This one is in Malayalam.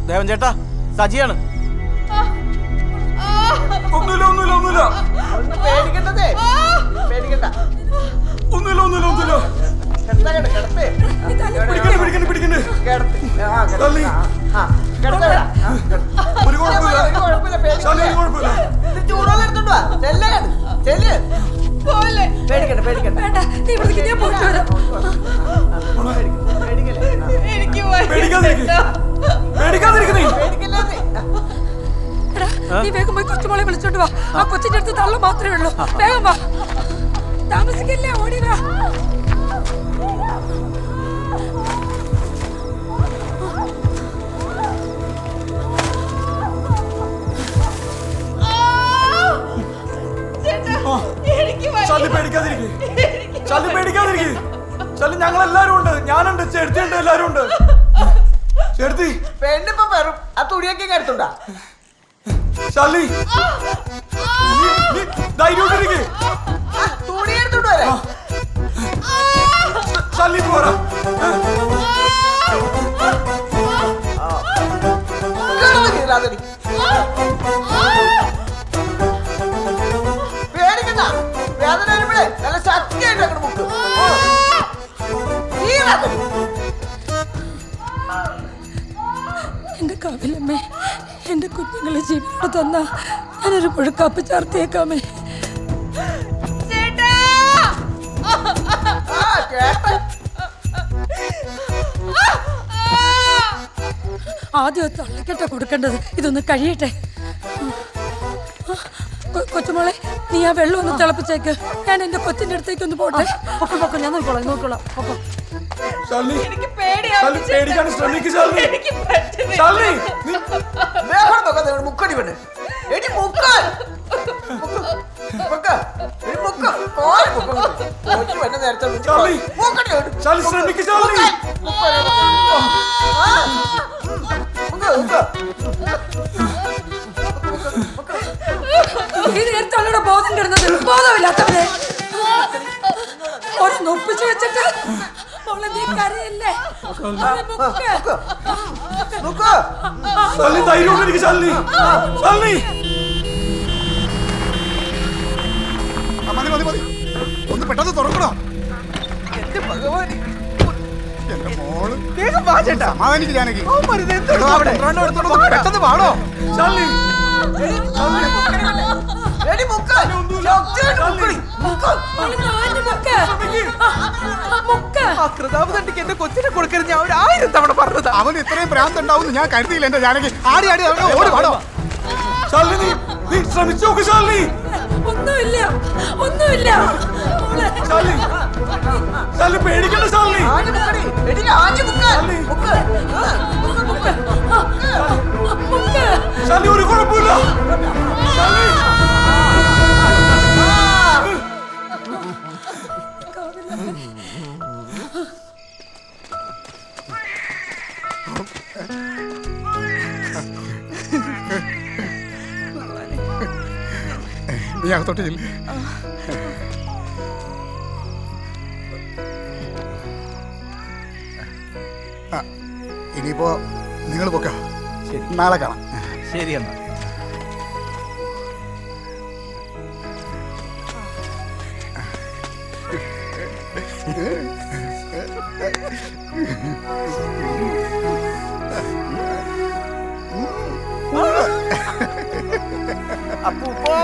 ദേവൻ ചേട്ടാ, സജിയാണ്. നീ വേഗം പോയി കൊച്ചുമോളെ വിളിച്ചോണ്ട് വാ. ആ കൊച്ചിന്റെ അടുത്ത് തള്ള മാത്രമേ ഉള്ളൂ. വേഗം വാ, താമസിക്കില്ലേ, ഓടി വാ. ഞങ്ങളെല്ലാരും ഉണ്ട്. ഞാനുണ്ട്, ചെടുത്തിണ്ട്, എല്ലാരും ഉണ്ട്. ചെടുത്തി പെണ്ണിപ്പം വെറും ആ തുണിയൊക്കെ എടുത്തുണ്ടാ. തുണി എടുത്തോണ്ട് വരാ. പേടിക്കണ്ട, വേദന വരുമ്പോഴേ നല്ല ശക്തിയായിട്ട് അങ്ങോട്ട് മുക്ക്. എന്റെ കാവിലമ്മേ, എന്റെ കുഞ്ഞുങ്ങളെ ജീവനോട് തന്ന ഞാനൊരു മുഴുക്കാപ്പ് ചേർത്തേക്കാമേ. ആദ്യം തള്ളിക്കട്ട കൊടുക്കേണ്ടത്, ഇതൊന്ന് കഴിയട്ടെ. കൊച്ചുമോളെ, നീ ആ വെള്ളം ഒന്ന് തിളപ്പിച്ചേക്ക്. ഞാൻ എന്റെ കൊച്ചിന്റെ അടുത്തേക്ക് ഒന്ന് പോട്ടെ. പൊക്കോ, ഞാൻ നോക്കോളാം. പൊക്കോ. മുക്കടി വേണ്ട. ഈ നേരത്തെ ബോധം കിടന്നത്. ബോധമില്ലാത്തവരെ ഒരു നൊപ്പിച്ചു വെച്ചിട്ട് നീ കരയല്ലേ. മതി ഒന്ന് പെട്ടെന്ന് തുറക്കണോ. എന്റെ മോള് സമാധാനിക്ക് ജാനകി. പെട്ടെന്ന് പാടോ. എന്റെ കൊച്ചിനെ കൊടുക്കരുത്, ഞാൻ 1000 തവണ പറഞ്ഞത്. അവന് ഇത്രയും ഭ്രാന്ത് ഉണ്ടാവും ഞാൻ കരുതിയില്ല. എന്റെ ജാനകി ആടി ഓടി പാടോ. ഒന്നുമില്ല. പേടിക്കണ്ട. ഒരു കുഴപ്പമില്ല. നീ അകത്തോട്ട് ചെല്ല്. ഇനിയിപ്പോ നിങ്ങൾ പൊക്കോ. നാളെ കാണാം. ശരി എന്നാ. അപ്പൂപ്പോ